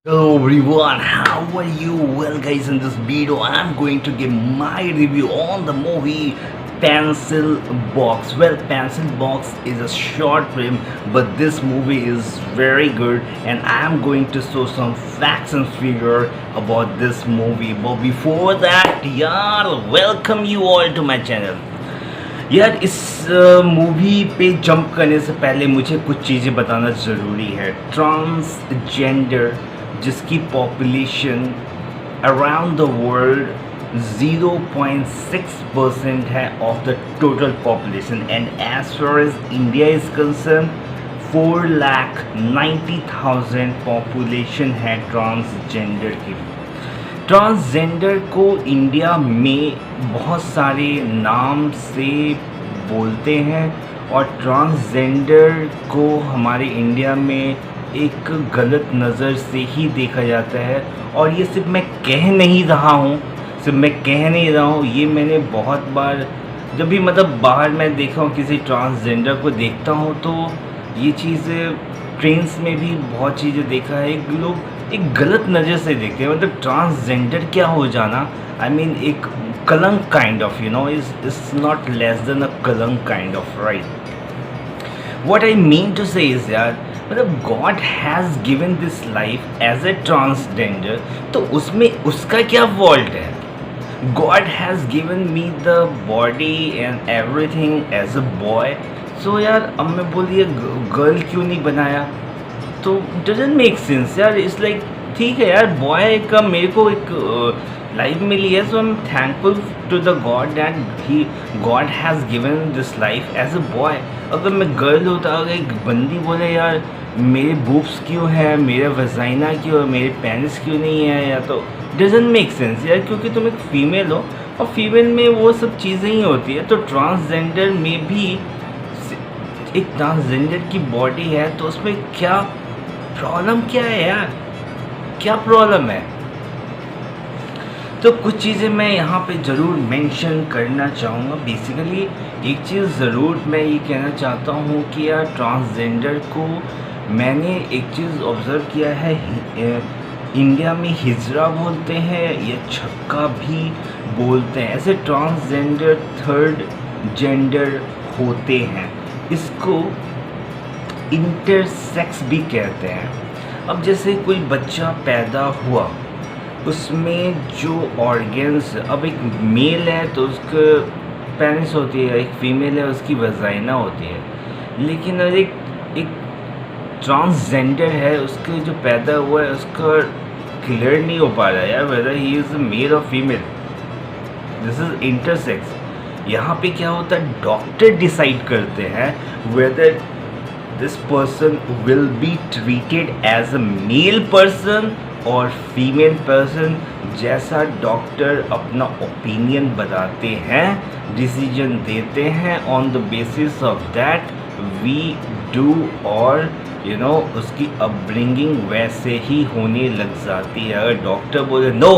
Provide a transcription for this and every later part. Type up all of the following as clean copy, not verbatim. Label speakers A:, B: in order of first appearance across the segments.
A: Hello everyone, how are you? Well guys, in this video I'm going to give my review on the movie Pencil Box. Well, Pencil Box is a short film, but this movie is very good and I'm going to show some facts and figure about this movie. But before that, welcome you all to my channel. यार इस movie पे jump करने से पहले मुझे कुछ चीज़ें बताना ज़रूरी है. ट्रांसजेंडर जिसकी पॉपुलेशन अराउंड द वर्ल्ड 0.6% है of the total population, and as far as India is concern 4,90,000 population है ट्रांसजेंडर की. ट्रांसजेंडर को इंडिया में बहुत सारे नाम से बोलते हैं और ट्रांसजेंडर को हमारे इंडिया में एक गलत नज़र से ही देखा जाता है. और ये सिर्फ मैं कह नहीं रहा हूँ, ये मैंने बहुत बार जब भी बाहर मैं देखा हूँ किसी ट्रांसजेंडर को देखता हूँ तो ये चीज़ें ट्रेन्स में भी बहुत चीज़ें देखा है. लोग एक गलत नज़र से देखते हैं. ट्रांसजेंडर क्या हो जाना, एक कलंक kind of, is not less than a कलंक kind of, right. What I mean to say is यार, God has given this life as a transgender, तो उसमें उसका क्या फॉल्ट है. God has given me the body and everything as a boy, so यार अब मैं बोलिए गर्ल क्यों नहीं बनाया, तो डजंट मेक सेंस यार. इट्स लाइक ठीक है यार, बॉय का मेरे को एक लाइफ मिली है, so I am thankful to the God that God has given this life as a boy. अगर मैं गर्ल होता, अगर एक बंदी बोले यार मेरे बूब्स क्यों है, मेरा वजाइना क्यों है, मेरे पेनिस क्यों नहीं है, या तो डजंट मेक सेंस यार, क्योंकि तुम एक फ़ीमेल हो और फीमेल में वो सब चीज़ें ही होती है. तो ट्रांसजेंडर में भी एक ट्रांसजेंडर की बॉडी है, तो उसमें क्या प्रॉब्लम क्या है यार, क्या प्रॉब्लम है. तो कुछ चीज़ें मैं यहाँ पे ज़रूर मेंशन करना चाहूँगा. बेसिकली एक चीज़ ज़रूर मैं ये कहना चाहता हूँ कि यार ट्रांसजेंडर को मैंने एक चीज़ ऑब्ज़र्व किया है, इंडिया में हिजरा बोलते हैं या छक्का भी बोलते हैं. ऐसे ट्रांसजेंडर थर्ड जेंडर होते हैं, इसको इंटरसेक्स भी कहते हैं. अब जैसे कोई बच्चा पैदा हुआ, उसमें जो ऑर्गन्स, अब एक मेल है तो उसका पेनिस होती है, एक फीमेल है उसकी वजाइना होती है, लेकिन अगर एक ट्रांसजेंडर है, उसके जो पैदा हुआ है उसका क्लियर नहीं हो पा रहा है यार वेदर ही इज़ मेल और फीमेल. This is intersex. यहाँ पे क्या होता है, डॉक्टर डिसाइड करते हैं weather this person will be treated as a male person और फीमेल पर्सन. जैसा डॉक्टर अपना ओपिनियन बताते हैं, डिसीजन देते हैं, on the basis of that we do, और उसकी अपब्रिंगिंग वैसे ही होने लग जाती है. अगर डॉक्टर बोले no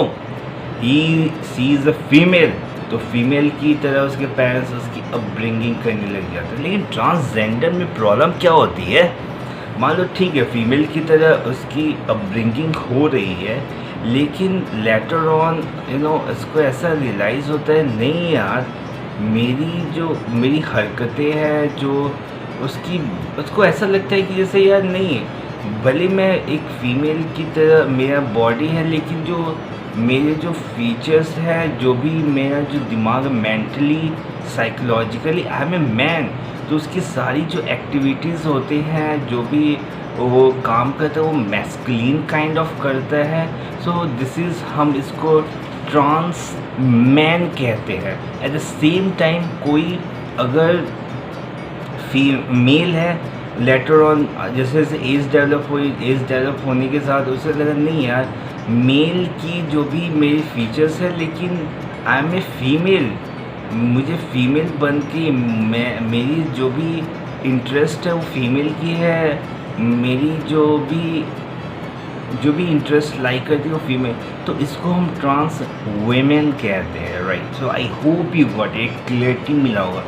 A: he she is a female, तो फीमेल की तरह उसके पेरेंट्स उसकी अपब्रिंगिंग करने लग जाते हैं. लेकिन ट्रांसजेंडर में प्रॉब्लम क्या होती है, मान लो ठीक है फीमेल की तरह उसकी अपब्रिंगिंग हो रही है, लेकिन लेटर ऑन इसको ऐसा रियलाइज़ होता है नहीं यार, मेरी हरकतें हैं जो उसको ऐसा लगता है कि जैसे यार नहीं, भले मैं एक फ़ीमेल की तरह मेरा बॉडी है, लेकिन जो मेरे जो फीचर्स हैं, जो भी मेरा जो दिमाग mentally psychologically I am a man, तो उसकी सारी जो एक्टिविटीज़ होते हैं, जो भी वो काम करता है, वो मैस्कुलिन काइंड ऑफ करता है. सो दिस इज़, हम इसको ट्रांस मैन कहते हैं. एट द सेम टाइम कोई अगर फीमेल है, लेटर ऑन जैसे जैसे एज डेवलप होने के साथ उसे लगा नहीं यार मेल की जो भी मेरी फीचर्स है, लेकिन आई एम ए फीमेल, मुझे फीमेल बन के मेरी जो भी इंटरेस्ट है वो फीमेल की है, मेरी जो भी इंटरेस्ट लाइक करती है वो फीमेल, तो इसको हम ट्रांस वेमेन कहते हैं, right. So I hope you got एक क्लियरिटी मिला होगा.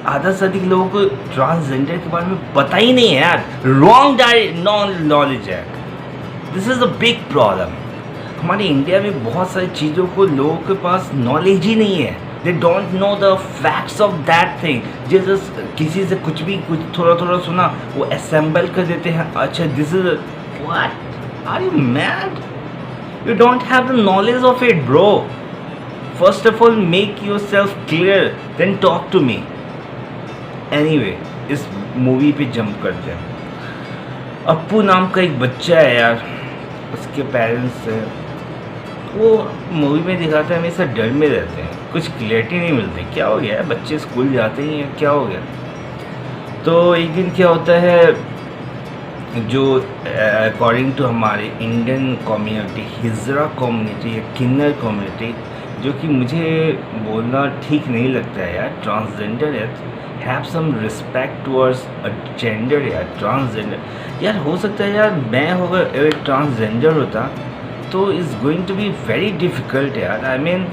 A: आधा से अधिक लोगों को ट्रांसजेंडर के बारे में पता ही नहीं है यार, रॉन्ग नॉलेज है. This is a big problem. हमारे इंडिया में बहुत सारी चीज़ों को लोगों के पास नॉलेज ही नहीं है। They don't know the facts of that thing. जैसे किसी से कुछ भी कुछ थोड़ा थोड़ा सुना वो असेंबल कर देते हैं। अच्छा this is what are you mad? You don't have the knowledge of it bro. First of all make yourself clear then talk to me. Anyway, इस मूवी पे जंप करते हैं। अप्पू नाम का एक बच्चा है यार, उसके पेरेंट्स वो मूवी में दिखाते हैं हमेशा डर में रहते हैं, कुछ क्लियरिटी नहीं मिलती। क्या हो गया है, बच्चे स्कूल जाते ही हैं, क्या हो गया? तो एक दिन क्या होता है, जो अकॉर्डिंग टू हमारे इंडियन कम्युनिटी, हिजरा कम्युनिटी या किन्नर कम्युनिटी, जो कि मुझे बोलना ठीक नहीं लगता है यार, ट्रांसजेंडर है, have some respect towards a gender यार, ट्रांसजेंडर यार। हो सकता है यार मैं अगर ट्रांसजेंडर होता तो is going to be very difficult यार। आई मीन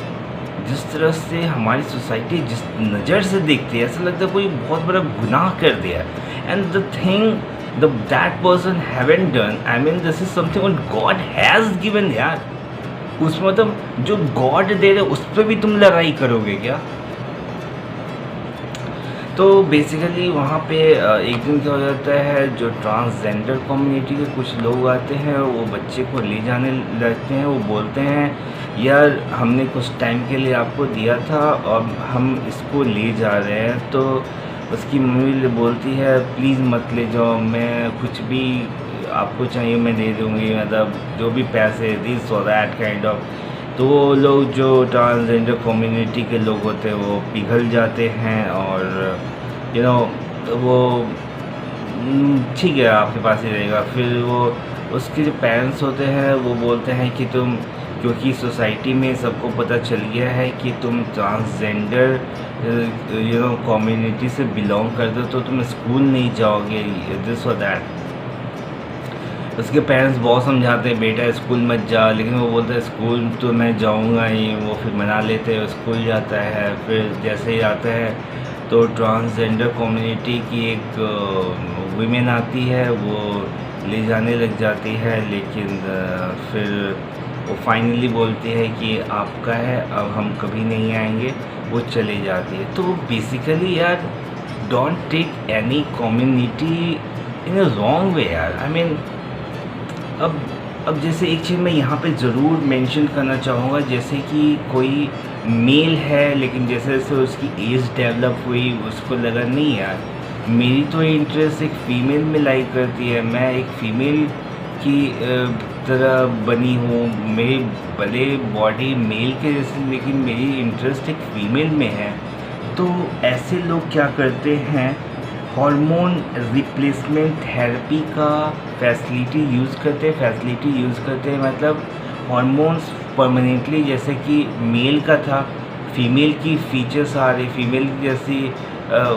A: जिस तरह से हमारी सोसाइटी जिस नज़र से देखती है, ऐसा लगता है कोई बहुत बड़ा गुनाह कर दिया। And the thing that person haven't done, I mean this is something what God has given यार। उसमें मतलब जो गॉड दे रहे उस पर भी तुम लड़ाई करोगे क्या? तो बेसिकली वहाँ पे एक दिन क्या हो जाता है, जो ट्रांसजेंडर कम्युनिटी के कुछ लोग आते हैं, वो बच्चे को ले जाने लगते हैं। वो बोलते हैं यार हमने कुछ टाइम के लिए आपको दिया था, अब हम इसको ले जा रहे हैं। तो उसकी मम्मी बोलती है प्लीज़ मत ले जाओ, मैं कुछ भी आपको चाहिए मैं दे दूँगी, मतलब जो भी पैसे दिस और दैट काइंड ऑफ। तो वो लोग जो ट्रांसजेंडर कम्युनिटी के लोग होते हैं वो पिघल जाते हैं और यू नो वो ठीक है आपके पास ही रहेगा। फिर वो उसके जो पेरेंट्स होते हैं वो बोलते हैं कि तुम, क्योंकि सोसाइटी में सबको पता चल गया है कि तुम ट्रांसजेंडर कम्युनिटी से बिलोंग करते हो, तो तुम स्कूल नहीं जाओगे, दिस और दैट। उसके पेरेंट्स बहुत समझाते हैं बेटा स्कूल मत जा, लेकिन वो बोलता है स्कूल तो मैं जाऊंगा ही। वो फिर मना लेते हैं, स्कूल जाता है। फिर जैसे ही आता है तो ट्रांसजेंडर कम्युनिटी की एक वीमेन आती है, वो ले जाने लग जाती है, लेकिन फिर वो फाइनली बोलती है कि आपका है, अब हम कभी नहीं आएंगे। वो चली जाती है। तो बेसिकली यार don't take any community in a wrong way यार। आई मीन अब जैसे एक चीज़ मैं यहाँ पे ज़रूर मेंशन करना चाहूँगा, जैसे कि कोई मेल है लेकिन जैसे जैसे उसकी एज डेवलप हुई उसको लगा नहीं यार मेरी तो इंटरेस्ट एक फ़ीमेल में लाई करती है, मैं एक फ़ीमेल की तरह बनी हूँ, मेरी भले बॉडी मेल के जैसे लेकिन मेरी इंटरेस्ट एक फ़ीमेल में है। तो ऐसे लोग क्या करते हैं, हार्मोन रिप्लेसमेंट थेरेपी का फैसिलिटी यूज़ करते हैं मतलब हार्मोन्स परमानेंटली, जैसे कि मेल का था फीमेल की फीचर्स आ रही, फीमेल की जैसी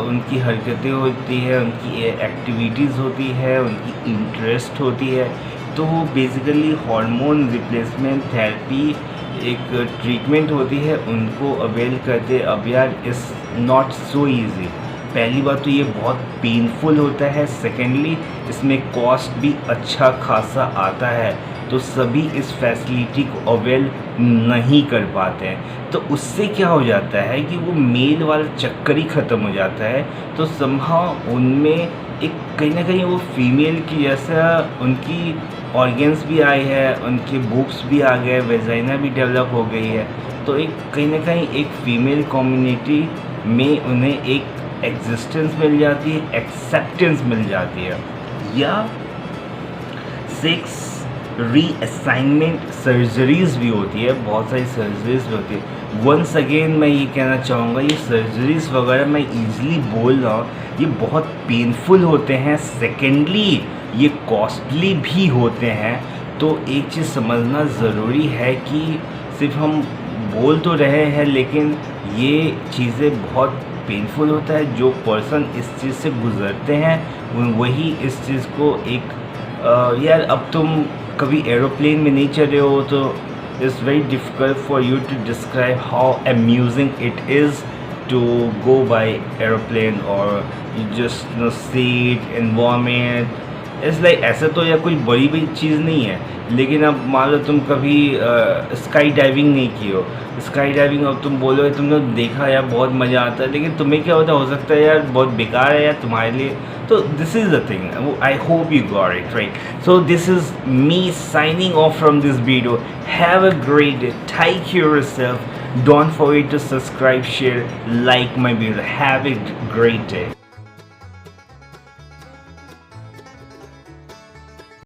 A: उनकी हरकतें होती है, उनकी एक्टिविटीज़ होती है, उनकी इंटरेस्ट होती है। तो बेसिकली हार्मोन रिप्लेसमेंट थेरेपी एक ट्रीटमेंट होती है, उनको अवेल करते। अब यार इज़ नॉट सो ईज़ी। पहली बात तो ये बहुत पेनफुल होता है, सेकेंडली इसमें कॉस्ट भी अच्छा खासा आता है, तो सभी इस फैसिलिटी को अवेल नहीं कर पाते हैं। तो उससे क्या हो जाता है कि वो मेल वाला चक्कर ही ख़त्म हो जाता है। तो समहाउ उनमें एक कहीं ना कहीं वो फीमेल की जैसा उनकी ऑर्गन्स भी आए हैं, उनके बूब्स भी आ गए, वेजाइना भी डेवलप हो गई है। तो एक कहीं ना कहीं एक फ़ीमेल कम्युनिटी में उन्हें एक एग्जिस्टेंस मिल जाती है, एक्सेप्टेंस मिल जाती है। या सेक्स रीअसाइनमेंट सर्जरीज़ भी होती है, बहुत सारी सर्जरीज़ भी होती है। वंस अगेन मैं ये कहना चाहूँगा, ये सर्जरीज़ वगैरह मैं ईज़िली बोल रहा हूँ, ये बहुत पेनफुल होते हैं, सेकेंडली ये कॉस्टली भी होते हैं। तो एक चीज़ समझना ज़रूरी है कि सिर्फ हम बोल तो रहे हैं लेकिन ये चीज़ें बहुत पेनफुल होता है। जो पर्सन इस चीज़ से गुज़रते हैं वही इस चीज़ को एक यार अब तुम कभी एरोप्लेन में नहीं चढ़े हो तो it's very difficult for you to describe how amusing it is to go by aeroplane और you just seat environment it's like ऐसा तो या कोई बड़ी चीज़ नहीं है, लेकिन अब मान लो तुम कभी स्काई डाइविंग नहीं की हो, स्काई डाइविंग अब तुम बोलोगे तुमने देखा यार बहुत मज़ा आता है, लेकिन तुम्हें क्या होता हो सकता है यार बहुत बेकार है यार तुम्हारे लिए। तो this is the thing, I hope you got it right. So this is me signing off from this video. Have a great day, take care of yourself, don't forget to subscribe, share, like my video. Have a great day.